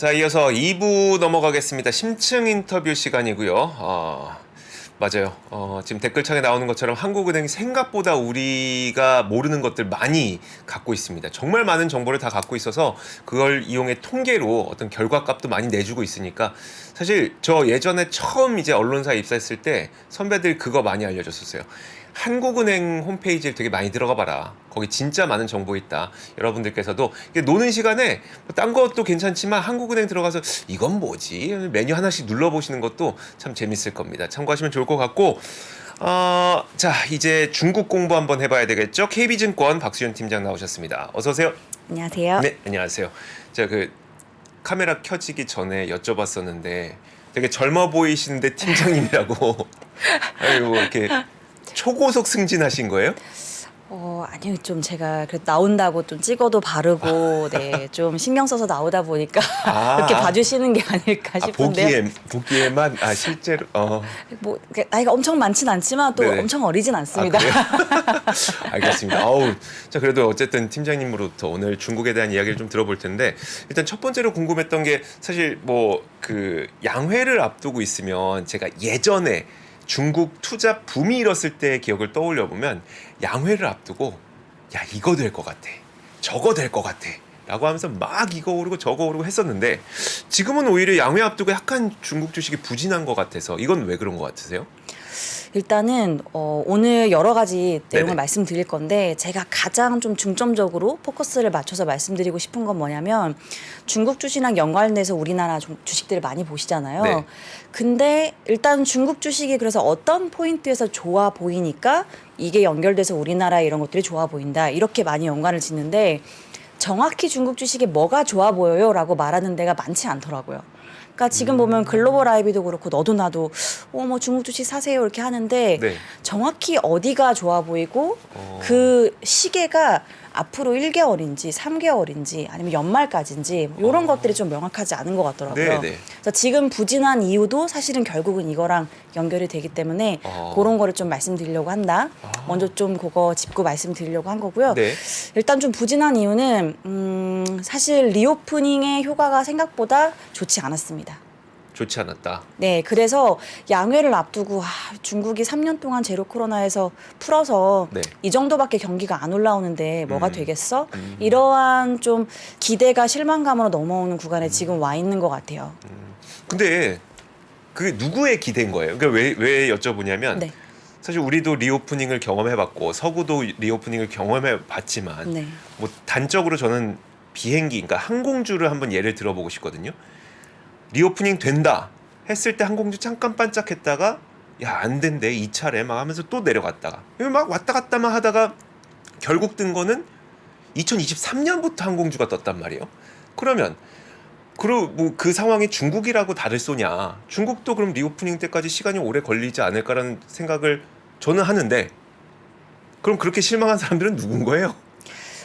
자, 이어서 2부 넘어가겠습니다. 심층 인터뷰 시간이고요. 맞아요. 지금 댓글창에 나오는 것처럼 한국은행이 생각보다 우리가 모르는 것들 많이 갖고 있습니다. 정말 많은 정보를 다 갖고 있어서 그걸 이용해 통계로 어떤 결과값도 많이 내주고 있으니까 사실 저 예전에 처음 이제 언론사에 입사했을 때 선배들 그거 많이 알려줬었어요. 한국은행 홈페이지에 되게 많이 들어가 봐라. 거기 진짜 많은 정보 있다. 여러분들께서도 노는 시간에 딴 것도 괜찮지만 한국은행 들어가서 이건 뭐지? 메뉴 하나씩 눌러보시는 것도 참 재밌을 겁니다. 참고하시면 좋을 것 같고 자, 이제 중국 공부 한번 해봐야 되겠죠? KB증권 박수현 팀장 나오셨습니다. 어서 오세요. 안녕하세요. 네, 안녕하세요. 제가 카메라 켜지기 전에 여쭤봤었는데 되게 젊어 보이시는데 팀장님이라고. 아이고, 이렇게 초고속 승진하신 거예요? 아니요, 좀 제가 그래도 나온다고 좀 찍어도 바르고, 네, 좀 신경 써서 나오다 보니까 그렇게 봐주시는 게 아닐까 싶은데요. 보기에만 실제로 뭐 나이가 엄청 많진 않지만 또 네네. 엄청 어리진 않습니다. 그래요? 알겠습니다. 자, 그래도 어쨌든 팀장님으로부터 오늘 중국에 대한 이야기를 좀 들어볼 텐데 일단 첫 번째로 궁금했던 게 사실 양회를 앞두고 있으면 제가 예전에 중국 투자 붐이 일었을 때의 기억을 떠올려 보면 양회를 앞두고 야, 이거 될 것 같아, 저거 될 것 같아 라고 하면서 막 이거 오르고 저거 오르고 했었는데 지금은 오히려 양회 앞두고 약간 중국 주식이 부진한 것 같아서 이건 왜 그런 것 같으세요? 일단은 오늘 여러 가지 내용을 네네. 말씀드릴 건데 제가 가장 좀 중점적으로 포커스를 맞춰서 말씀드리고 싶은 건 뭐냐면 중국 주식이랑 연관돼서 우리나라 주식들을 많이 보시잖아요. 네. 근데 일단 중국 주식이 그래서 어떤 포인트에서 좋아 보이니까 이게 연결돼서 우리나라 이런 것들이 좋아 보인다. 이렇게 많이 연관을 짓는데 정확히 중국 주식이 뭐가 좋아 보여요? 라고 말하는 데가 많지 않더라고요. 그러니까 지금 보면 글로벌 아이비도 그렇고 너도 나도 뭐 중국 주식 사세요 이렇게 하는데 네. 정확히 어디가 좋아 보이고 그 시계가 앞으로 1개월인지 3개월인지 아니면 연말까지인지 이런 것들이 좀 명확하지 않은 것 같더라고요. 네네. 그래서 지금 부진한 이유도 사실은 결국은 이거랑 연결이 되기 때문에 그런 거를 좀 말씀드리려고 한다. 먼저 좀 그거 짚고 말씀드리려고 한 거고요. 네. 일단 좀 부진한 이유는 사실 리오프닝의 효과가 생각보다 좋지 않았습니다. 좋지 않았다. 네, 그래서 양회를 앞두고 중국이 3년 동안 제로 코로나에서 풀어서 네. 이 정도밖에 경기가 안 올라오는데 뭐가 되겠어? 이러한 좀 기대가 실망감으로 넘어오는 구간에 지금 와 있는 것 같아요. 근데 그게 누구의 기대인 거예요? 그러니까 왜 여쭤보냐면 네. 사실 우리도 리오프닝을 경험해봤고 서구도 리오프닝을 경험해봤지만 네. 뭐 단적으로 저는 비행기, 그러니까 항공주를 한번 예를 들어보고 싶거든요. 리오프닝 된다 했을 때 항공주 잠깐 반짝했다가 야, 안 된대, 이 차례 막 하면서 또 내려갔다가 막 왔다 갔다만 하다가 결국 뜬 거는 2023년부터 항공주가 떴단 말이에요. 그러면 뭐 그 상황이 중국이라고 다를 소냐? 중국도 그럼 리오프닝 때까지 시간이 오래 걸리지 않을까라는 생각을 저는 하는데 그럼 그렇게 실망한 사람들은 누군 거예요?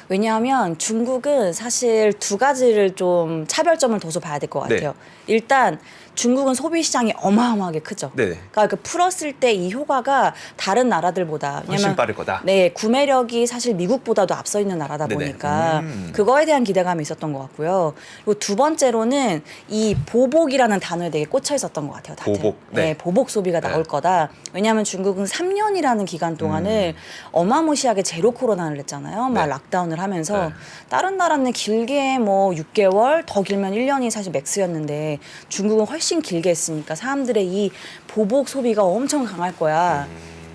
왜냐하면 중국은 사실 두 가지를 좀 차별점을 둬서 봐야 될 것 같아요. 일단 중국은 소비 시장이 어마어마하게 크죠. 네네. 그러니까 풀었을 때 이 효과가 다른 나라들보다 훨씬 빠를 거다. 네, 구매력이 사실 미국보다도 앞서 있는 나라다 네네. 보니까 그거에 대한 기대감이 있었던 것 같고요. 그리고 두 번째로는 이 보복이라는 단어에 되게 꽂혀 있었던 것 같아요. 다들. 보복. 네. 보복 소비가 나올 거다. 왜냐하면 중국은 3년이라는 기간 동안을 어마무시하게 제로 코로나를 했잖아요. 막 네. 락다운을 하면서 네. 다른 나라는 길게 뭐 6개월, 더 길면 1년이 사실 맥스였는데 중국은 훨씬 길게 했으니까 사람들의 이 보복 소비가 엄청 강할 거야.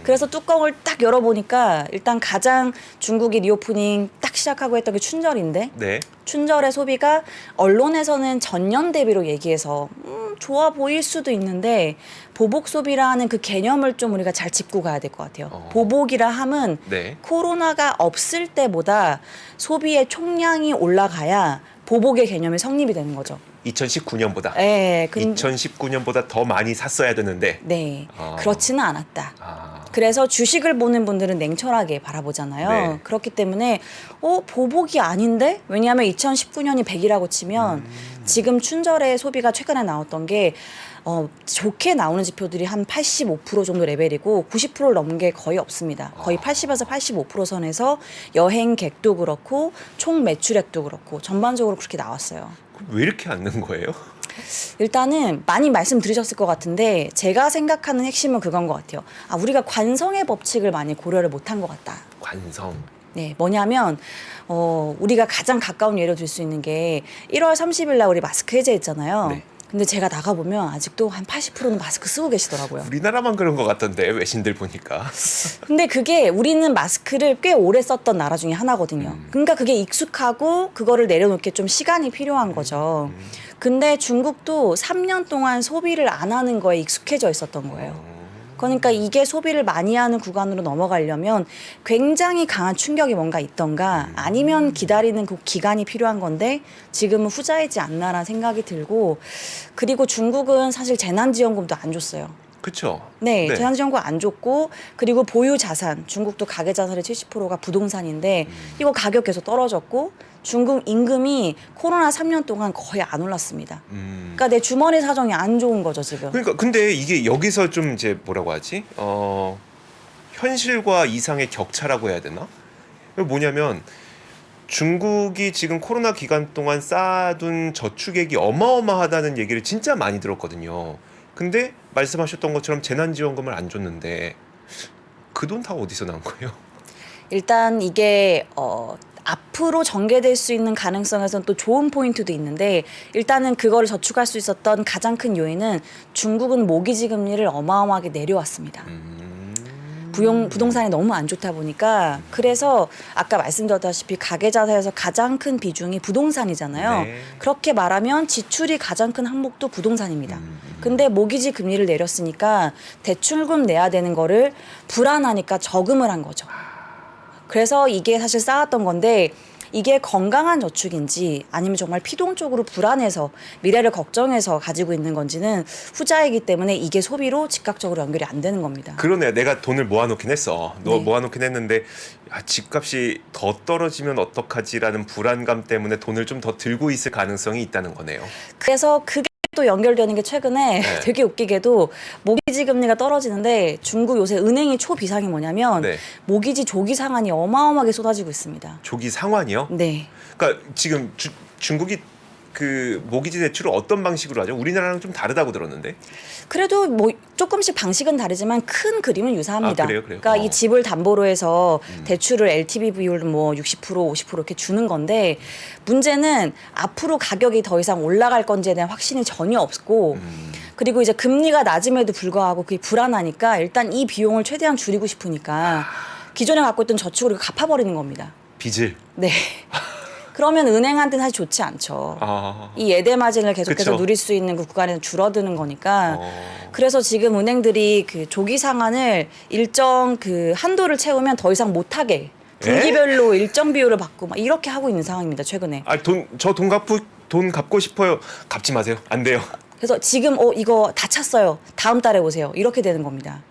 그래서 뚜껑을 딱 열어보니까 일단 가장 중국이 리오프닝 딱 시작하고 했던 게 춘절인데 네. 춘절의 소비가 언론에서는 전년 대비로 얘기해서 좋아 보일 수도 있는데 보복 소비라는 그 개념을 좀 우리가 잘 짚고 가야 될 것 같아요. 보복이라 함은 네. 코로나가 없을 때보다 소비의 총량이 올라가야 보복의 개념이 성립이 되는 거죠. 2019년보다. 네, 2019년보다 더 많이 샀어야 되는데. 네, 그렇지는 않았다. 아. 그래서 주식을 보는 분들은 냉철하게 바라보잖아요. 네. 그렇기 때문에 보복이 아닌데? 왜냐하면 2019년이 100이라고 치면 지금 춘절에 소비가 최근에 나왔던 게 좋게 나오는 지표들이 한 85% 정도 레벨이고 90%를 넘은 게 거의 없습니다. 거의 80에서 85% 선에서 여행객도 그렇고 총 매출액도 그렇고 전반적으로 그렇게 나왔어요. 그럼 왜 이렇게 앉는 거예요? 일단은 많이 말씀드리셨을 것 같은데 제가 생각하는 핵심은 그건 것 같아요. 우리가 관성의 법칙을 많이 고려를 못한 것 같다. 관성. 네, 뭐냐면 우리가 가장 가까운 예로 들 수 있는 게 1월 30일 날 우리 마스크 해제했잖아요. 네. 근데 제가 나가보면 아직도 한 80%는 마스크 쓰고 계시더라고요. 우리나라만 그런 것 같던데 외신들 보니까. 근데 그게 우리는 마스크를 꽤 오래 썼던 나라 중에 하나거든요. 그러니까 그게 익숙하고 그거를 내려놓기 좀 시간이 필요한 거죠. 근데 중국도 3년 동안 소비를 안 하는 거에 익숙해져 있었던 거예요. 그러니까 이게 소비를 많이 하는 구간으로 넘어가려면 굉장히 강한 충격이 뭔가 있던가 아니면 기다리는 그 기간이 필요한 건데 지금은 후자이지 않나라는 생각이 들고 그리고 중국은 사실 재난지원금도 안 줬어요. 그렇죠. 네, 재난지원금 안 줬고 그리고 보유 자산 중국도 가계 자산의 70%가 부동산인데 이거 가격 계속 떨어졌고 중국 임금이 코로나 3년 동안 거의 안 올랐습니다. 그러니까 내 주머니 사정이 안 좋은 거죠 지금. 그러니까 근데 이게 여기서 좀 이제 뭐라고 하지? 현실과 이상의 격차라고 해야 되나? 뭐냐면 중국이 지금 코로나 기간 동안 쌓아둔 저축액이 어마어마하다는 얘기를 진짜 많이 들었거든요. 근데 말씀하셨던 것처럼 재난지원금을 안 줬는데 그 돈 다 어디서 난 거예요? 일단 이게 앞으로 전개될 수 있는 가능성에서는 또 좋은 포인트도 있는데 일단은 그거를 저축할 수 있었던 가장 큰 요인은 중국은 모기지 금리를 어마어마하게 내려왔습니다. 부동산이 너무 안 좋다 보니까 그래서 아까 말씀드렸다시피 가계자산에서 가장 큰 비중이 부동산이잖아요. 네. 그렇게 말하면 지출이 가장 큰 항목도 부동산입니다. 근데 모기지 금리를 내렸으니까 대출금 내야 되는 거를 불안하니까 저금을 한 거죠. 그래서 이게 사실 쌓았던 건데 이게 건강한 저축인지 아니면 정말 피동적으로 불안해서 미래를 걱정해서 가지고 있는 건지는 후자이기 때문에 이게 소비로 즉각적으로 연결이 안 되는 겁니다. 그러네. 내가 돈을 모아놓긴 했어. 네. 모아놓긴 했는데 집값이 더 떨어지면 어떡하지라는 불안감 때문에 돈을 좀 더 들고 있을 가능성이 있다는 거네요. 그래서 그게 또 연결되는 게 최근에 네. 되게 웃기게도 모기지 금리가 떨어지는데 중국 요새 은행이 초비상이 뭐냐면 네. 모기지 조기 상환이 어마어마하게 쏟아지고 있습니다. 조기 상환이요? 네. 그러니까 지금 중국이 그 모기지 대출을 어떤 방식으로 하죠? 우리나라랑 좀 다르다고 들었는데. 그래도 뭐 조금씩 방식은 다르지만 큰 그림은 유사합니다. 그래요? 그러니까 이 집을 담보로 해서 대출을 LTV 비율 뭐 60% 50% 이렇게 주는 건데 문제는 앞으로 가격이 더 이상 올라갈 건지에 대한 확신이 전혀 없고 그리고 이제 금리가 낮음에도 불구하고 그게 불안하니까 일단 이 비용을 최대한 줄이고 싶으니까 기존에 갖고 있던 저축을 갚아버리는 겁니다. 빚을. 네. 그러면 은행한테는 사실 좋지 않죠. 이 예대 마진을 계속해서 그쵸. 누릴 수 있는 그 구간에서 줄어드는 거니까. 그래서 지금 은행들이 그 조기 상환을 일정 그 한도를 채우면 더 이상 못하게 분기별로 일정 비율을 받고 막 이렇게 하고 있는 상황입니다. 최근에. 저 돈 갚고 싶어요. 갚지 마세요. 안 돼요. 그래서 지금 이거 다 찼어요. 다음 달에 오세요. 이렇게 되는 겁니다.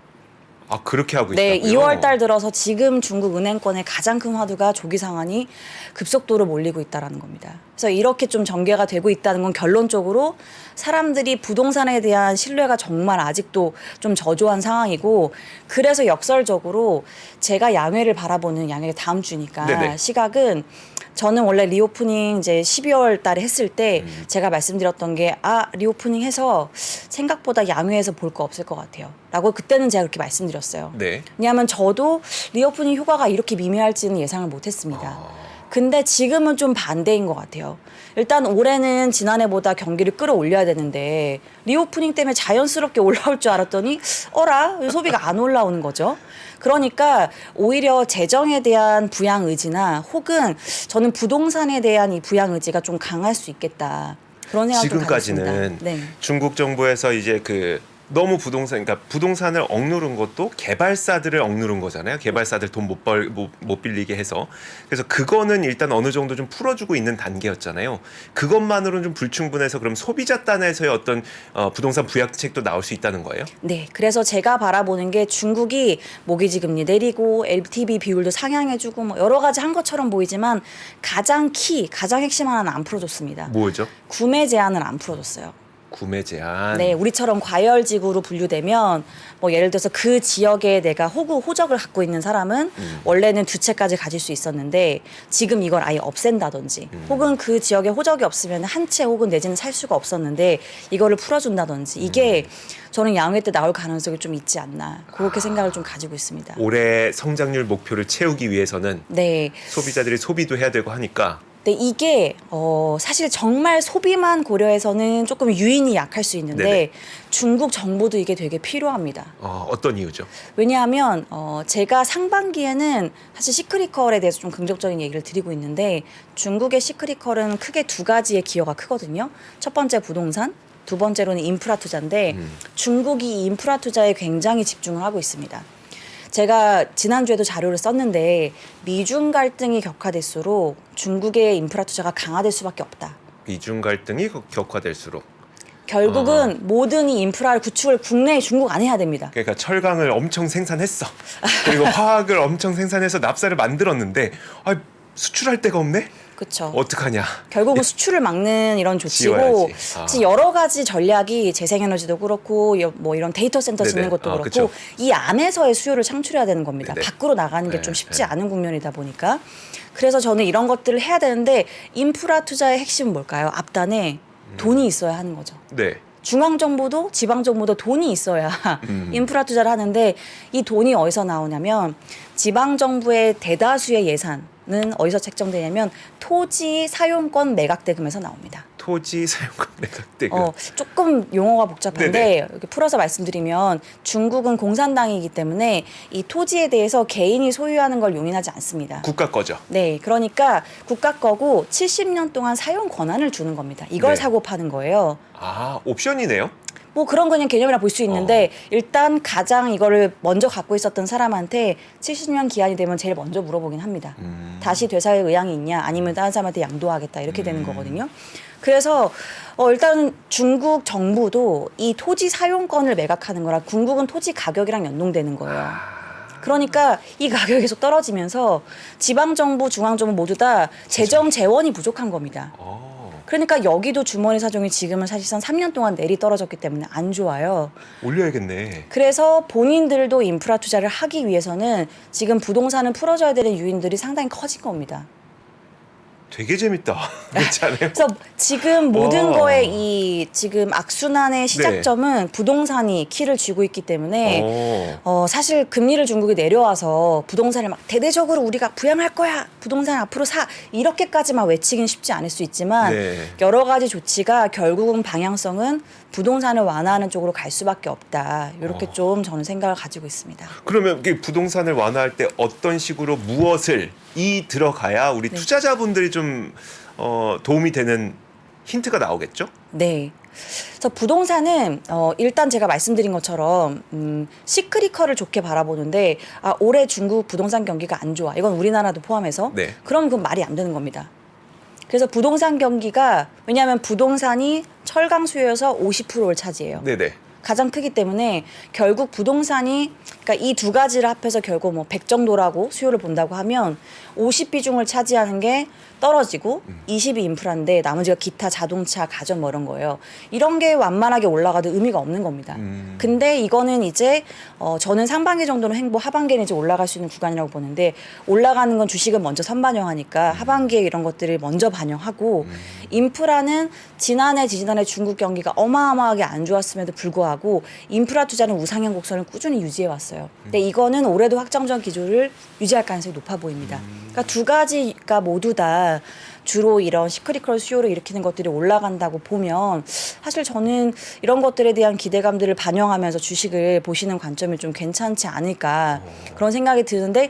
그렇게 하고 네, 있다고요? 2월 달 들어서 지금 중국 은행권의 가장 큰 화두가 조기 상환이 급속도로 몰리고 있다라는 겁니다. 그래서 이렇게 좀 전개가 되고 있다는 건 결론적으로 사람들이 부동산에 대한 신뢰가 정말 아직도 좀 저조한 상황이고 그래서 역설적으로 제가 양회를 바라보는 양회 다음 주니까 네네. 시각은 저는 원래 리오프닝 이제 12월 달에 했을 때 제가 말씀드렸던 게 리오프닝 해서 생각보다 양회에서 볼 거 없을 것 같아요. 라고 그때는 제가 그렇게 말씀드렸어요. 네. 왜냐하면 저도 리오프닝 효과가 이렇게 미미할지는 예상을 못했습니다. 근데 지금은 좀 반대인 것 같아요. 일단 올해는 지난해보다 경기를 끌어올려야 되는데 리오프닝 때문에 자연스럽게 올라올 줄 알았더니 소비가 안 올라오는 거죠. 그러니까 오히려 재정에 대한 부양 의지나 혹은 저는 부동산에 대한 이 부양 의지가 좀 강할 수 있겠다. 그런 생각도 지금까지는 네. 중국 정부에서 이제 그 너무 그러니까 부동산을 억누른 것도 개발사들을 억누른 거잖아요. 개발사들 돈 못 빌리게 해서. 그래서 그거는 일단 어느 정도 좀 풀어주고 있는 단계였잖아요. 그것만으로는 좀 불충분해서 그럼 소비자 단에서의 어떤 부동산 부양책도 나올 수 있다는 거예요? 네, 그래서 제가 바라보는 게 중국이 모기지 금리 내리고 LTV 비율도 상향해주고 뭐 여러 가지 한 것처럼 보이지만 가장 핵심 하나는 안 풀어줬습니다. 뭐죠? 구매 제한을 안 풀어줬어요. 구매 제한. 네, 우리처럼 과열지구로 분류되면 뭐 예를 들어서 그 지역에 내가 호적을 갖고 있는 사람은 원래는 두 채까지 가질 수 있었는데 지금 이걸 아예 없앤다든지 혹은 그 지역에 호적이 없으면 한 채 혹은 내지는 살 수가 없었는데 이거를 풀어준다든지 이게 저는 양회 때 나올 가능성이 좀 있지 않나 그렇게 생각을 좀 가지고 있습니다. 올해 성장률 목표를 채우기 위해서는 네. 소비자들이 소비도 해야 되고 하니까 근데 이게 사실 정말 소비만 고려해서는 조금 유인이 약할 수 있는데 네네. 중국 정부도 이게 되게 필요합니다. 어떤 이유죠? 왜냐하면 제가 상반기에는 사실 시크릿컬에 대해서 좀 긍정적인 얘기를 드리고 있는데 중국의 시크릿컬은 크게 두 가지의 기여가 크거든요. 첫 번째 부동산, 두 번째로는 인프라 투자인데 중국이 이 인프라 투자에 굉장히 집중을 하고 있습니다. 제가 지난주에도 자료를 썼는데 미중 갈등이 격화될수록 중국의 인프라 투자가 강화될 수밖에 없다. 미중 갈등이 격화될수록 결국은 모든 이 인프라를 구축을 국내에 중국 안 해야 됩니다. 그러니까 철강을 엄청 생산했어. 그리고 화학을 엄청 생산해서 납사를 만들었는데 수출할 데가 없네? 그렇죠. 어떡하냐. 결국은 수출을 막는 이런 조치고 지워야지. 사실 여러 가지 전략이 재생에너지도 그렇고 뭐 이런 데이터 센터 네네. 짓는 것도 그렇고 그쵸. 이 안에서의 수요를 창출해야 되는 겁니다. 네네. 밖으로 나가는 게 네, 좀 쉽지 네. 않은 국면이다 보니까 그래서 저는 이런 것들을 해야 되는데 인프라 투자의 핵심은 뭘까요? 앞단에 돈이 있어야 하는 거죠. 네. 중앙정부도 지방정부도 돈이 있어야 인프라 투자를 하는데 이 돈이 어디서 나오냐면 지방정부의 대다수의 예산은 어디서 책정되냐면 토지 사용권 매각대금에서 나옵니다. 토지 사용권 매각대금. 조금 용어가 복잡한데 네네. 이렇게 풀어서 말씀드리면 중국은 공산당이기 때문에 이 토지에 대해서 개인이 소유하는 걸 용인하지 않습니다. 국가 거죠. 네, 그러니까 국가 거고 70년 동안 사용 권한을 주는 겁니다. 이걸 네. 사고 파는 거예요. 옵션이네요. 뭐 그런 그냥 개념이라 볼 수 있는데 일단 가장 이거를 먼저 갖고 있었던 사람한테 70년 기한이 되면 제일 먼저 물어보긴 합니다. 다시 되살 의향이 있냐 아니면 다른 사람한테 양도하겠다 이렇게 되는 거거든요. 그래서 일단 중국 정부도 이 토지 사용권을 매각하는 거라 궁극은 토지 가격이랑 연동되는 거예요. 그러니까 이 가격이 계속 떨어지면서 지방정부, 중앙정부 모두 다 재정 재원이 부족한 겁니다. 그러니까 여기도 주머니 사정이 지금은 사실상 3년 동안 내리 떨어졌기 때문에 안 좋아요. 올려야겠네. 그래서 본인들도 인프라 투자를 하기 위해서는 지금 부동산을 풀어줘야 되는 요인들이 상당히 커진 겁니다. 되게 재밌다. 그렇지 않아요? 그래서 지금 모든 와. 거에 이 지금 악순환의 시작점은 부동산이 키를 쥐고 있기 때문에 사실 금리를 중국이 내려와서 부동산을 막 대대적으로 우리가 부양할 거야. 부동산 앞으로 사. 이렇게까지만 외치긴 쉽지 않을 수 있지만 네. 여러 가지 조치가 결국은 방향성은 부동산을 완화하는 쪽으로 갈 수밖에 없다. 이렇게 좀 저는 생각을 가지고 있습니다. 그러면 이게 부동산을 완화할 때 어떤 식으로 무엇을 들어가야 우리 투자자분들이 좀 도움이 되는 힌트가 나오겠죠? 네. 그래서 부동산은 일단 제가 말씀드린 것처럼 시크릿컬을 좋게 바라보는데 올해 중국 부동산 경기가 안 좋아. 이건 우리나라도 포함해서. 네. 그럼 그건 말이 안 되는 겁니다. 그래서 부동산 경기가 왜냐하면 부동산이 철강 수요여서 50%를 차지해요. 네네. 가장 크기 때문에 결국 부동산이 그러니까 이 두 가지를 합해서 결국 뭐 100 정도라고 수요를 본다고 하면 50 비중을 차지하는 게 떨어지고 20이 인프라인데 나머지가 기타 자동차 가전 뭐 이런 거예요. 이런 게 완만하게 올라가도 의미가 없는 겁니다. 근데 이거는 이제 저는 상반기 정도는 횡보 하반기는 이제 올라갈 수 있는 구간이라고 보는데 올라가는 건 주식은 먼저 선반영하니까 하반기에 이런 것들을 먼저 반영하고 인프라는 지난해 지지난해 중국 경기가 어마어마하게 안 좋았음에도 불구하고 인프라 투자는 우상향 곡선을 꾸준히 유지해 왔어요. 근데 이거는 올해도 확정적 기조를 유지할 가능성이 높아 보입니다. 그러니까 두 가지가 모두 다 주로 이런 시크릿컬 수요를 일으키는 것들이 올라간다고 보면 사실 저는 이런 것들에 대한 기대감들을 반영하면서 주식을 보시는 관점이 좀 괜찮지 않을까 그런 생각이 드는데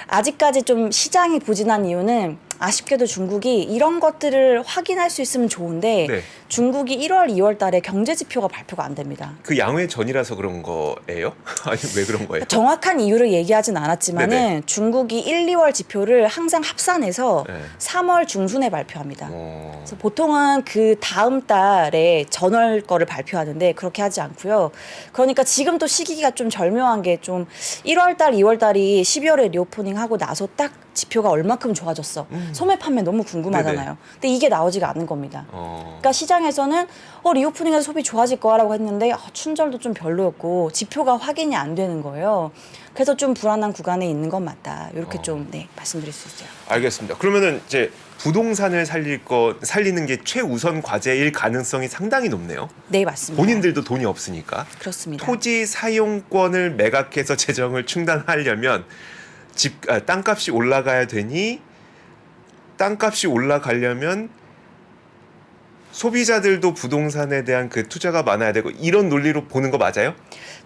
아직까지 좀 시장이 부진한 이유는 아쉽게도 중국이 이런 것들을 확인할 수 있으면 좋은데 네. 중국이 1월, 2월 달에 경제 지표가 발표가 안 됩니다. 그 양회 전이라서 그런 거예요? 아니 왜 그런 거예요? 정확한 이유를 얘기하진 않았지만은 네네. 중국이 1, 2월 지표를 항상 합산해서 네. 3월 중순에 발표합니다. 어. 그래서 보통은 그 다음 달에 전월 거를 발표하는데 그렇게 하지 않고요. 그러니까 지금 또 시기가 좀 절묘한 게 좀 1월 달, 2월 달이 12월에 리오프닝 하고 나서 딱 지표가 얼마큼 좋아졌어. 소매 판매 너무 궁금하잖아요. 네네. 근데 이게 나오지가 않는 겁니다. 어. 그러니까 시장에서는 리오프닝에서 소비 좋아질 거라고 했는데 춘절도 좀 별로였고 지표가 확인이 안 되는 거예요. 그래서 좀 불안한 구간에 있는 건 맞다. 이렇게 좀 말씀드릴 수 있어요. 알겠습니다. 그러면은 이제 부동산을 살리는 게 최우선 과제일 가능성이 상당히 높네요. 네, 맞습니다. 본인들도 돈이 없으니까. 그렇습니다. 토지 사용권을 매각해서 재정을 충당하려면 땅값이 올라가야 되니 땅값이 올라가려면 소비자들도 부동산에 대한 그 투자가 많아야 되고 이런 논리로 보는 거 맞아요?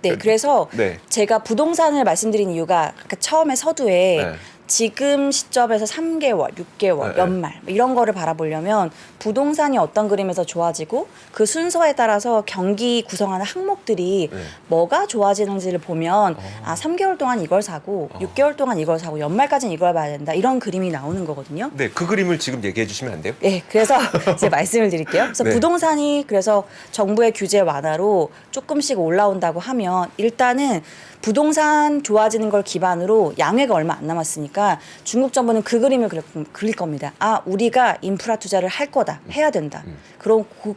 네, 그래서 네. 제가 부동산을 말씀드린 이유가 아까 처음에 서두에 네. 지금 시점에서 3개월, 6개월, 네. 연말 뭐 이런 거를 바라보려면 부동산이 어떤 그림에서 좋아지고 그 순서에 따라서 경기 구성하는 항목들이 네. 뭐가 좋아지는지를 보면 3개월 동안 이걸 사고 6개월 동안 이걸 사고 연말까지는 이걸 봐야 된다. 이런 그림이 나오는 거거든요. 네, 그 그림을 지금 얘기해 주시면 안 돼요? 네, 그래서 이제 말씀을 드릴게요. 그래서 네. 부동산이 그래서 정부의 규제 완화로 조금씩 올라온다고 하면 일단은 부동산 좋아지는 걸 기반으로 양회가 얼마 안 남았으니까 중국 정부는 그 그림을 그릴 겁니다. 우리가 인프라 투자를 할 거다, 해야 된다.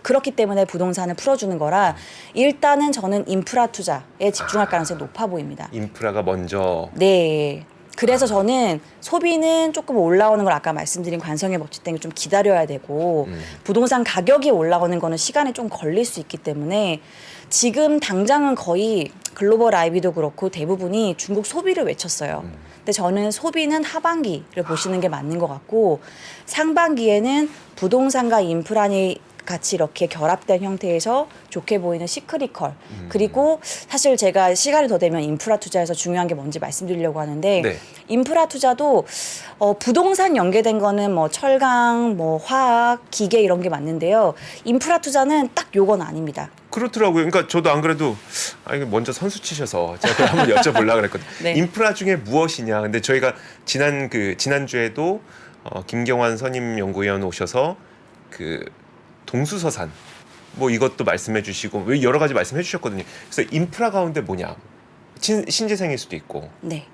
그렇기 때문에 부동산을 풀어주는 거라 일단은 저는 인프라 투자에 집중할 가능성이 높아 보입니다. 인프라가 먼저. 네. 그래서 저는 소비는 조금 올라오는 걸 아까 말씀드린 관성의 법칙 때문에 좀 기다려야 되고 부동산 가격이 올라오는 거는 시간이 좀 걸릴 수 있기 때문에 지금 당장은 거의 글로벌 IB도 그렇고 대부분이 중국 소비를 외쳤어요. 근데 저는 소비는 하반기를 보시는 게 맞는 것 같고 상반기에는 부동산과 인프라니 같이 이렇게 결합된 형태에서 좋게 보이는 시크릿컬 그리고 사실 제가 시간이 더 되면 인프라 투자에서 중요한 게 뭔지 말씀드리려고 하는데 네. 인프라 투자도 부동산 연계된 거는 뭐 철강, 뭐 화학, 기계 이런 게 맞는데요. 인프라 투자는 딱 요건 아닙니다. 그렇더라고요. 그러니까 저도 안 그래도 이게 먼저 선수 치셔서 제가 그걸 한번 여쭤보려고 그랬거든요. 네. 인프라 중에 무엇이냐. 근데 저희가 지난주에도 김경환 선임 연구위원 오셔서 그 동수서산 뭐 이것도 말씀해 주시고 여러 가지 말씀해 주셨거든요. 그래서 인프라 가운데 뭐냐. 신재생일 수도 있고. 네.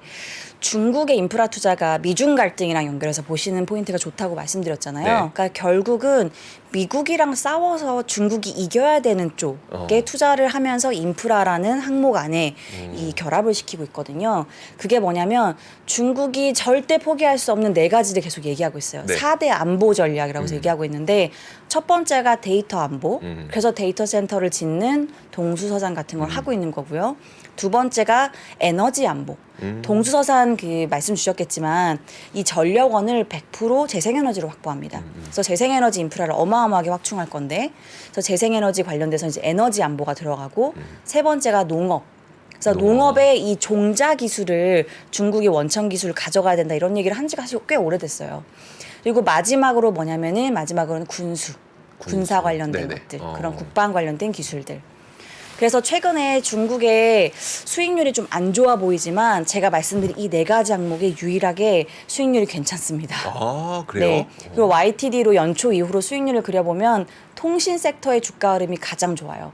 중국의 인프라 투자가 미중 갈등이랑 연결해서 보시는 포인트가 좋다고 말씀드렸잖아요. 네. 그러니까 결국은 미국이랑 싸워서 중국이 이겨야 되는 쪽에 투자를 하면서 인프라라는 항목 안에 이 결합을 시키고 있거든요. 그게 뭐냐면 중국이 절대 포기할 수 없는 4가지를 계속 얘기하고 있어요. 네. 4대 안보 전략이라고 얘기하고 있는데 첫 번째가 데이터 안보. 그래서 데이터 센터를 짓는 동수서산 같은 걸 하고 있는 거고요. 두 번째가 에너지 안보. 동수서산 그 말씀 주셨겠지만 이 전력원을 100% 재생에너지로 확보합니다. 그래서 재생에너지 인프라를 어마어마하게 확충할 건데, 그래서 재생에너지 관련돼서 이제 에너지 안보가 들어가고 세 번째가 농업. 그래서 농업의 이 종자 기술을 중국이 원천 기술을 가져가야 된다 이런 얘기를 한 지가 사실 꽤 오래됐어요. 그리고 마지막으로는 군사 관련된 네네. 것들, 그런 국방 관련된 기술들. 그래서 최근에 중국의 수익률이 좀 안 좋아 보이지만 제가 말씀드린 이 4가지 항목이 유일하게 수익률이 괜찮습니다. 아, 그래요? 네. 그리고 YTD로 연초 이후로 수익률을 그려보면 통신 섹터의 주가 흐름이 가장 좋아요.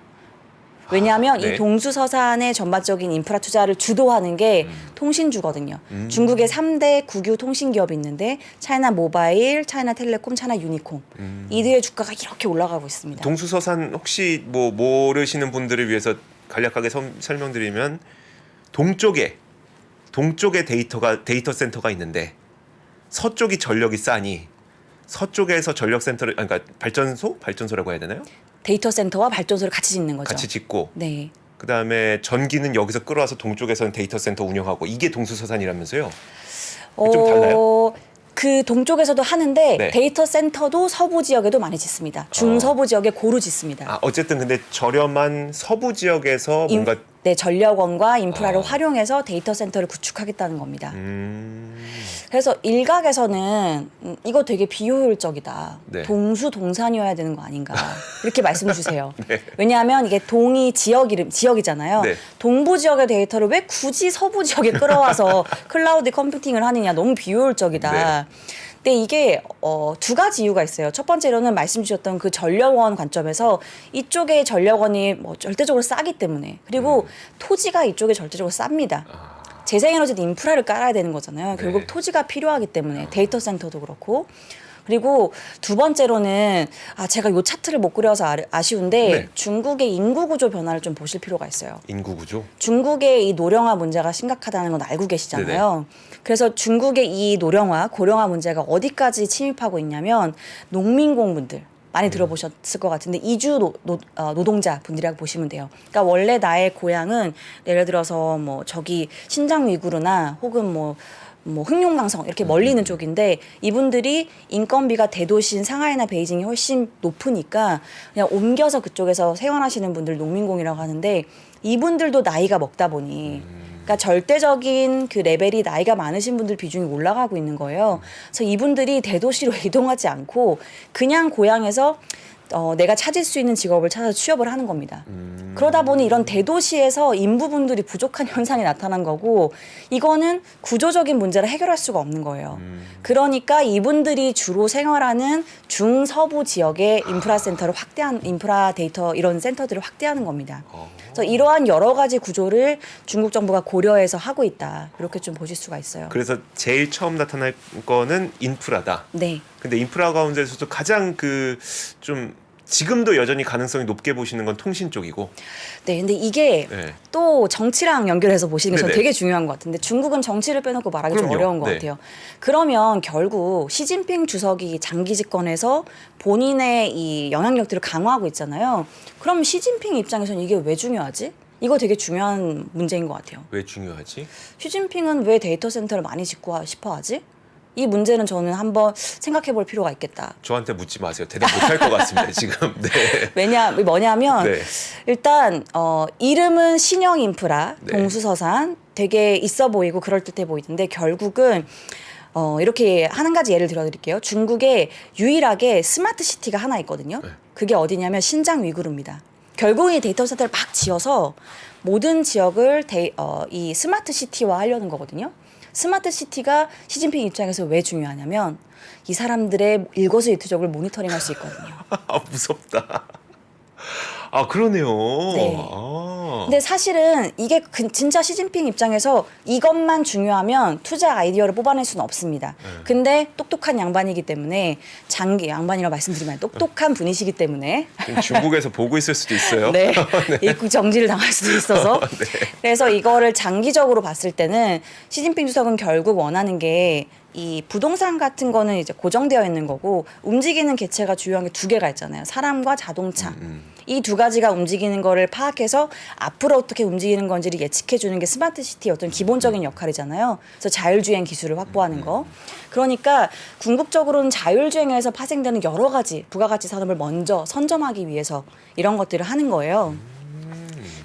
왜냐하면 네. 이 동수서산의 전반적인 인프라 투자를 주도하는 게 통신주거든요. 중국의 3대 국유 통신 기업이 있는데 차이나 모바일, 차이나 텔레콤, 차이나 유니콤. 이들의 주가가 이렇게 올라가고 있습니다. 동수서산 혹시 뭐 모르시는 분들을 위해서 간략하게 설명드리면 동쪽에 데이터 센터가 있는데 서쪽이 전력이 싸니 서쪽에서 전력 센터를 그러니까 발전소라고 해야 되나요? 데이터 센터와 발전소를 같이 짓는 거죠. 같이 짓고 네. 그다음에 전기는 여기서 끌어와서 동쪽에서는 데이터 센터 운영하고 이게 동수서산이라면서요? 좀 달라요? 그 동쪽에서도 하는데 네. 데이터 센터도 서부 지역에도 많이 짓습니다. 중서부 지역에 고루 짓습니다. 아, 어쨌든 근데 저렴한 서부 지역에서 뭔가 네, 전력원과 인프라를 아. 활용해서 데이터 센터를 구축하겠다는 겁니다. 음. 그래서 일각에서는 이거 되게 비효율적이다. 네. 동수동산이어야 되는 거 아닌가. 이렇게 말씀 주세요. 네. 왜냐하면 이게 동이 지역 이름, 지역이잖아요. 네. 동부 지역의 데이터를 왜 굳이 서부 지역에 끌어와서 클라우드 컴퓨팅을 하느냐. 너무 비효율적이다. 근데 이게 두 가지 이유가 있어요. 첫 번째로는 말씀 주셨던 그 전력원 관점에서 이쪽에 전력원이 뭐 절대적으로 싸기 때문에 그리고 토지가 이쪽에 절대적으로 쌉니다. 재생에너지 인프라를 깔아야 되는 거잖아요. 결국 네. 토지가 필요하기 때문에 데이터 센터도 그렇고. 그리고 두 번째로는 제가 요 차트를 못 그려서 아쉬운데 네. 중국의 인구 구조 변화를 좀 보실 필요가 있어요. 인구 구조. 중국의 이 노령화 문제가 심각하다는 건 알고 계시잖아요. 그래서 중국의 이 노령화, 고령화 문제가 어디까지 침입하고 있냐면 농민공분들 많이 들어보셨을 것 같은데 이주 노동자 분들이라고 보시면 돼요. 그러니까 원래 나의 고향은 예를 들어서 뭐 저기 신장 위구르나 혹은 뭐 흑룡강성 이렇게 멀리 있는 쪽인데 이분들이 인건비가 대도시인 상하이나 베이징이 훨씬 높으니까 그냥 옮겨서 그쪽에서 생활하시는 분들 농민공이라고 하는데 이분들도 나이가 먹다 보니 그러니까 절대적인 그 레벨이 나이가 많으신 분들 비중이 올라가고 있는 거예요. 그래서 이분들이 대도시로 이동하지 않고 그냥 고향에서 내가 찾을 수 있는 직업을 찾아서 취업을 하는 겁니다. 그러다 보니 이런 대도시에서 인부분들이 부족한 현상이 나타난 거고 이거는 구조적인 문제를 해결할 수가 없는 거예요. 그러니까 이분들이 주로 생활하는 중서부 지역의 인프라 센터를 확대한 인프라 데이터 이런 센터들을 확대하는 겁니다. 그래서 이러한 여러 가지 구조를 중국 정부가 고려해서 하고 있다. 이렇게 좀 보실 수가 있어요. 그래서 제일 처음 나타날 거는 인프라다. 네. 근데 인프라 가운데서도 가장 좀 지금도 여전히 가능성이 높게 보시는 건 통신 쪽이고. 네, 근데 이게 네. 또 정치랑 연결해서 보시는 게 저는 네네. 되게 중요한 것 같은데 중국은 정치를 빼놓고 말하기 좀 그럼요. 어려운 것 네. 같아요. 그러면 결국 시진핑 주석이 장기 집권해서 본인의 이 영향력들을 강화하고 있잖아요. 그럼 시진핑 입장에서는 이게 왜 중요하지? 이거 되게 중요한 문제인 것 같아요. 왜 중요하지? 시진핑은 왜 데이터 센터를 많이 짓고 싶어 하지? 이 문제는 저는 한번 생각해 볼 필요가 있겠다. 저한테 묻지 마세요. 대답 못 할 것 같습니다. 지금. 네. 뭐냐면 네. 일단 이름은 신형 인프라 네. 동수서산 되게 있어 보이고 그럴듯해 보이는데 결국은 이렇게 한 가지 예를 들어드릴게요. 중국에 유일하게 스마트 시티가 하나 있거든요. 네. 그게 어디냐면 신장 위구르입니다. 결국 이 데이터 센터를 막 지어서 모든 지역을 이 스마트 시티화 하려는 거거든요. 스마트 시티가 시진핑 입장에서 왜 중요하냐면 이 사람들의 일거수일투족을 모니터링할 수 있거든요. 아, 무섭다. 아, 그러네요. 네. 아. 근데 사실은 이게 진짜 시진핑 입장에서 이것만 중요하면 투자 아이디어를 뽑아낼 수는 없습니다. 근데 똑똑한 양반이기 때문에 양반이라고 말씀드리면 똑똑한 분이시기 때문에 지금 중국에서 보고 있을 수도 있어요. 네. 입국 정지를 당할 수도 있어서. 그래서 이거를 장기적으로 봤을 때는 시진핑 주석은 결국 원하는 게 이 부동산 같은 거는 이제 고정되어 있는 거고 움직이는 개체가 주요한 게 두 개가 있잖아요. 사람과 자동차. 이 두 가지가 움직이는 거를 파악해서 앞으로 어떻게 움직이는 건지를 예측해 주는 게 스마트 시티의 어떤 기본적인 역할이잖아요. 그래서 자율주행 기술을 확보하는 거. 그러니까 궁극적으로는 자율주행에서 파생되는 여러 가지 부가가치 산업을 먼저 선점하기 위해서 이런 것들을 하는 거예요.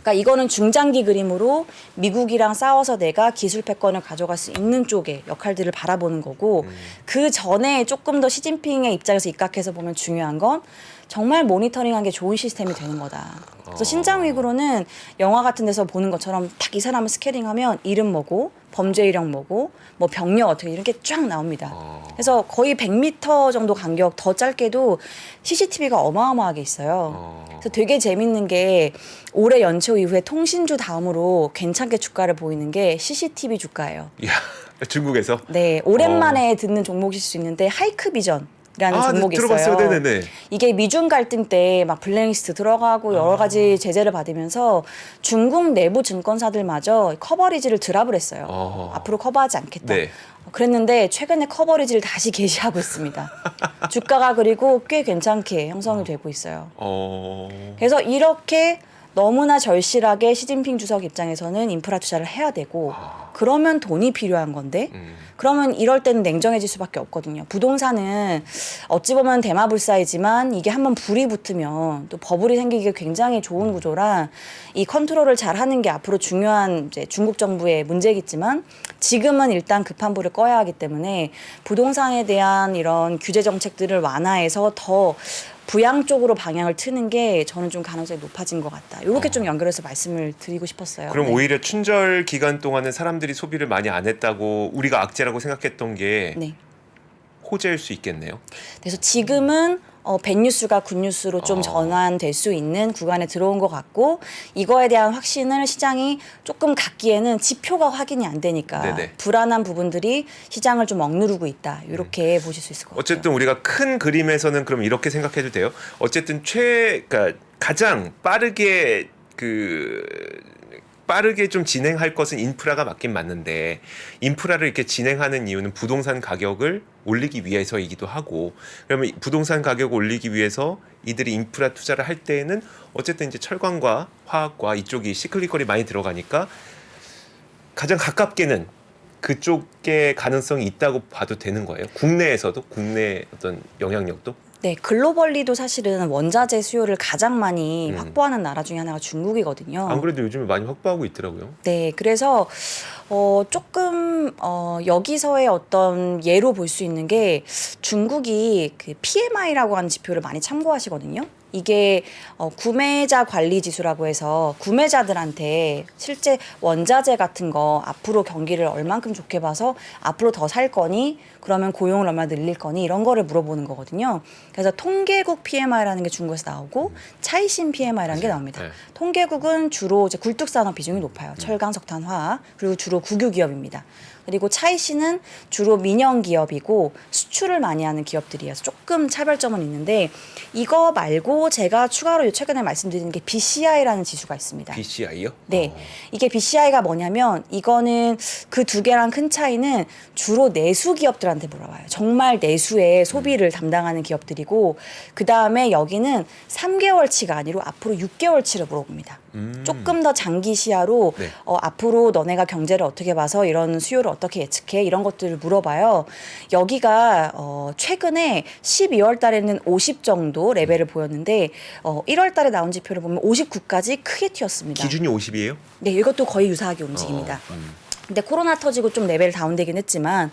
그러니까 이거는 중장기 그림으로 미국이랑 싸워서 내가 기술 패권을 가져갈 수 있는 쪽의 역할들을 바라보는 거고 그 전에 조금 더 시진핑의 입장에서 입각해서 보면 중요한 건 정말 모니터링한 게 좋은 시스템이 되는 거다. 그래서 신장 위구르는 영화 같은 데서 보는 것처럼 딱 이 사람을 스캐닝하면 이름 뭐고 범죄 이력 뭐고 뭐 병력 어떻게 이렇게 쫙 나옵니다. 그래서 거의 100m 정도 간격 더 짧게도 CCTV가 어마어마하게 있어요. 그래서 되게 재밌는 게 올해 연초 이후에 통신주 다음으로 괜찮게 주가를 보이는 게 CCTV 주가예요. 야, 중국에서? 네, 오랜만에 듣는 종목일 수 있는데 하이크비전. 라는 종목이 들어봤어요. 있어요. 네네네. 이게 미중 갈등 때 막 블랙리스트 들어가고 여러 가지 제재를 받으면서 중국 내부 증권사들마저 커버리지를 드랍을 했어요. 앞으로 커버하지 않겠다. 네. 그랬는데 최근에 커버리지를 다시 개시하고 있습니다. 주가가 그리고 꽤 괜찮게 형성이 되고 있어요. 그래서 이렇게 너무나 절실하게 시진핑 주석 입장에서는 인프라 투자를 해야 되고 그러면 돈이 필요한 건데 그러면 이럴 때는 냉정해질 수밖에 없거든요. 부동산은 어찌 보면 대마불사이지만 이게 한번 불이 붙으면 또 버블이 생기기가 굉장히 좋은 구조라 이 컨트롤을 잘 하는 게 앞으로 중요한 이제 중국 정부의 문제겠지만 지금은 일단 급한 불을 꺼야 하기 때문에 부동산에 대한 이런 규제 정책들을 완화해서 더 부양 쪽으로 방향을 트는 게 저는 좀 가능성이 높아진 것 같다. 이렇게 좀 연결해서 말씀을 드리고 싶었어요. 그럼 네. 오히려 춘절 기간 동안은 사람들이 소비를 많이 안 했다고 우리가 악재라고 생각했던 게 네. 호재일 수 있겠네요. 그래서 지금은 밴뉴스가 굿뉴스로 좀 전환될 수 있는 구간에 들어온 것 같고 이거에 대한 확신을 시장이 조금 갖기에는 지표가 확인이 안 되니까 네네. 불안한 부분들이 시장을 좀 억누르고 있다. 이렇게 보실 수 있을 것 같아요. 어쨌든 우리가 큰 그림에서는 그럼 이렇게 생각해도 돼요. 어쨌든 그러니까 가장 빠르게 좀 진행할 것은 인프라가 맞긴 맞는데 인프라를 이렇게 진행하는 이유는 부동산 가격을 올리기 위해서이기도 하고 그러면 부동산 가격을 올리기 위해서 이들이 인프라 투자를 할 때에는 어쨌든 이제 철강과 화학과 이쪽이 시클리컬이 많이 들어가니까 가장 가깝게는 그쪽에 가능성이 있다고 봐도 되는 거예요. 국내에서도 국내 어떤 영향력도 네, 글로벌리도 사실은 원자재 수요를 가장 많이 확보하는 나라 중에 하나가 중국이거든요. 안 그래도 요즘에 많이 확보하고 있더라고요. 네, 그래서 조금 여기서의 어떤 예로 볼 수 있는 게 중국이 그 PMI라고 하는 지표를 많이 참고하시거든요. 이게 구매자 관리 지수라고 해서 구매자들한테 실제 원자재 같은 거 앞으로 경기를 얼만큼 좋게 봐서 앞으로 더 살 거니 그러면 고용을 얼마 늘릴 거니 이런 거를 물어보는 거거든요. 그래서 통계국 PMI라는 게 중국에서 나오고 차이신 PMI라는 게 나옵니다. 네. 통계국은 주로 이제 굴뚝산업 비중이 높아요. 철강, 석탄, 화학 그리고 주로 국유 기업입니다. 그리고 차이신은 주로 민영 기업이고 수출을 많이 하는 기업들이어서 조금 차별점은 있는데 이거 말고 제가 추가로 최근에 말씀드리는 게 BCI라는 지수가 있습니다. BCI요? 네. 이게 BCI가 뭐냐면 이거는 그 두 개랑 큰 차이는 주로 내수 기업들한테 물어봐요. 정말 내수의 소비를 담당하는 기업들이고 그다음에 여기는 3개월치가 아니고 앞으로 6개월치를 물어봅니다. 조금 더 장기 시야로 네. 앞으로 너네가 경제를 어떻게 봐서 이런 수요를 어떻게 예측해 이런 것들을 물어봐요. 여기가 최근에 12월 달에는 50 정도 레벨을 보였는데 1월 달에 나온 지표를 보면 59까지 크게 튀었습니다. 기준이 50이에요? 네, 이것도 거의 유사하게 움직입니다. 근데 코로나 터지고 좀 레벨 다운되긴 했지만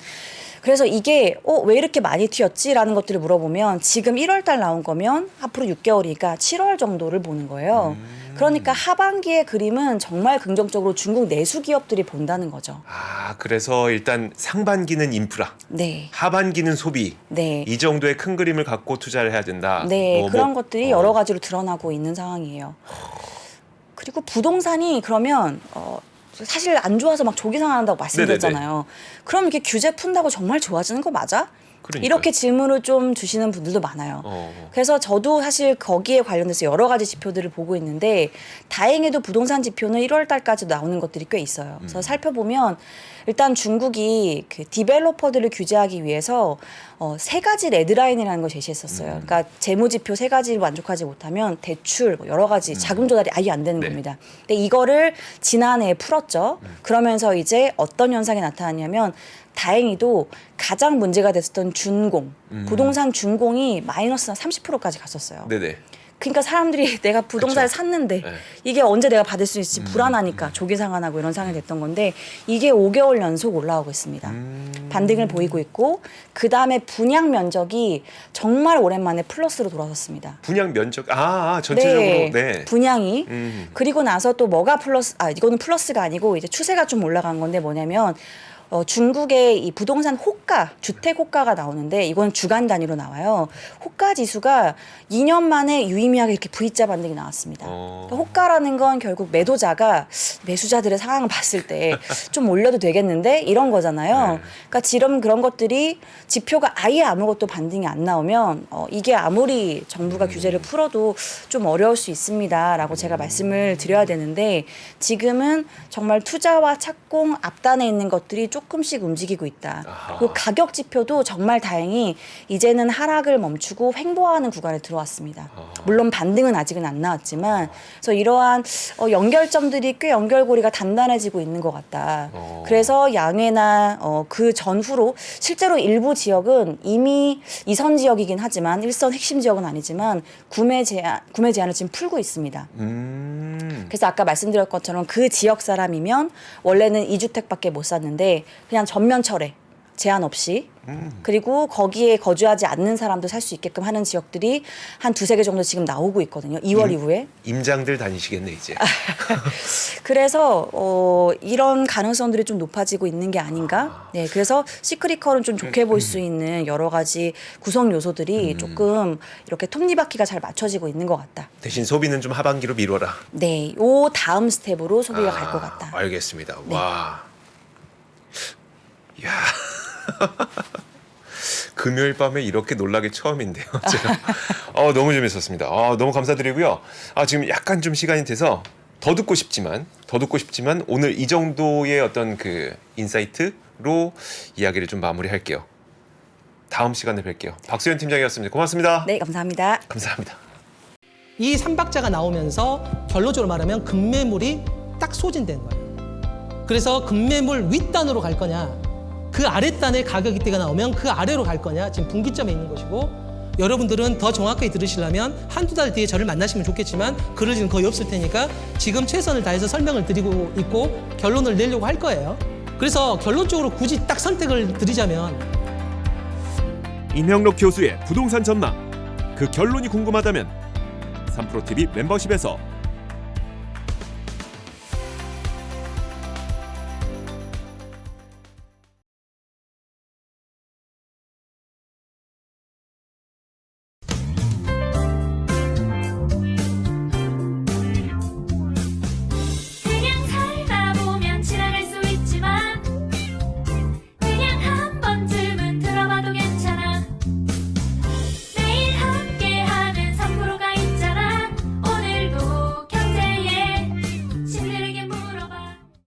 그래서 이게 왜 이렇게 많이 튀었지라는 것들을 물어보면 지금 1월 달 나온 거면 앞으로 6개월이니까 7월 정도를 보는 거예요. 그러니까 하반기의 그림은 정말 긍정적으로 중국 내수 기업들이 본다는 거죠. 아, 그래서 일단 상반기는 인프라, 네. 하반기는 소비. 네. 이 정도의 큰 그림을 갖고 투자를 해야 된다. 네, 그런 것들이 여러 가지로 드러나고 있는 상황이에요. 그리고 부동산이 그러면 사실 안 좋아서 막 조기상한다고 말씀드렸잖아요. 그럼 이렇게 규제 푼다고 정말 좋아지는 거 맞아? 그러니까요. 이렇게 질문을 좀 주시는 분들도 많아요. 그래서 저도 사실 거기에 관련돼서 여러 가지 지표들을 보고 있는데 다행히도 부동산 지표는 1월 달까지 나오는 것들이 꽤 있어요. 그래서 살펴보면 일단 중국이 그 디벨로퍼들을 규제하기 위해서 세 가지 레드라인이라는 걸 제시했었어요. 그러니까 재무지표 세 가지를 만족하지 못하면 대출 뭐 여러 가지 자금 조달이 아예 안 되는 네. 겁니다. 근데 이거를 지난해에 풀었죠. 그러면서 이제 어떤 현상이 나타났냐면 다행히도 가장 문제가 됐었던 준공, 부동산 준공이 마이너스 30%까지 갔었어요. 네네. 그러니까 사람들이 내가 부동산을 그쵸. 샀는데 네. 이게 언제 내가 받을 수 있을지 불안하니까 조기상환하고 이런 상황이 됐던 건데 이게 5개월 연속 올라오고 있습니다. 반등을 보이고 있고 그다음에 분양 면적이 정말 오랜만에 플러스로 돌아섰습니다. 분양 면적 전체적으로 네. 분양이 그리고 나서 또 뭐가 플러스 이거는 플러스가 아니고 이제 추세가 좀 올라간 건데 뭐냐면 중국의 이 부동산 호가, 주택 호가가 나오는데 이건 주간 단위로 나와요. 호가 지수가 2년 만에 유의미하게 이렇게 V자 반등이 나왔습니다. 그러니까 호가라는 건 결국 매도자가 매수자들의 상황을 봤을 때 좀 올려도 되겠는데 이런 거잖아요. 네. 그러니까 지금 그런 것들이 지표가 아예 아무것도 반등이 안 나오면 이게 아무리 정부가 규제를 풀어도 좀 어려울 수 있습니다라고 제가 말씀을 드려야 되는데 지금은 정말 투자와 착공 앞단에 있는 것들이 조금씩 움직이고 있다. 아하. 그리고 가격 지표도 정말 다행히 이제는 하락을 멈추고 횡보하는 구간에 들어왔습니다. 물론 반등은 아직은 안 나왔지만 그래서 이러한 연결점들이 꽤 연결고리가 단단해지고 있는 것 같다. 그래서 양회나 그 전후로 실제로 일부 지역은 이미 2선 지역이긴 하지만 1선 핵심 지역은 아니지만 구매 제한을 지금 풀고 있습니다. 그래서 아까 말씀드렸던 것처럼 그 지역 사람이면 원래는 2주택밖에 못 샀는데 그냥 전면 철회 제한 없이 그리고 거기에 거주하지 않는 사람도 살 수 있게끔 하는 지역들이 한 두세 개 정도 지금 나오고 있거든요. 2월 이후에. 임장들 다니시겠네 이제. 그래서 이런 가능성들이 좀 높아지고 있는 게 아닌가. 네, 그래서 시크릿컬은 좀 좋게 볼 수 있는 여러 가지 구성 요소들이 조금 이렇게 톱니바퀴가 잘 맞춰지고 있는 것 같다. 대신 소비는 좀 하반기로 미뤄라. 네, 요 다음 스텝으로 소비가 갈 것 같다. 알겠습니다. 네. 와. 야. 금요일 밤에 이렇게 놀라기 처음인데요. 제가. 너무 재밌었습니다. 너무 감사드리고요. 지금 약간 좀 시간이 돼서 더 듣고 싶지만 오늘 이 정도의 어떤 그 인사이트로 이야기를 좀 마무리할게요. 다음 시간에 뵐게요. 박수현 팀장이었습니다. 고맙습니다. 네, 감사합니다. 감사합니다. 이 삼박자가 나오면서 결론적으로 말하면 급매물이 딱 소진된 거예요. 그래서 급매물 윗단으로 갈 거냐, 그 아랫단에 가격 이때가 나오면 그 아래로 갈 거냐, 지금 분기점에 있는 것이고, 여러분들은 더 정확하게 들으시려면 한두 달 뒤에 저를 만나시면 좋겠지만 그럴 일은 거의 없을 테니까 지금 최선을 다해서 설명을 드리고 있고 결론을 내려고 할 거예요. 그래서 결론적으로 굳이 딱 선택을 드리자면 임형록 교수의 부동산 전망, 그 결론이 궁금하다면 3프로TV 멤버십에서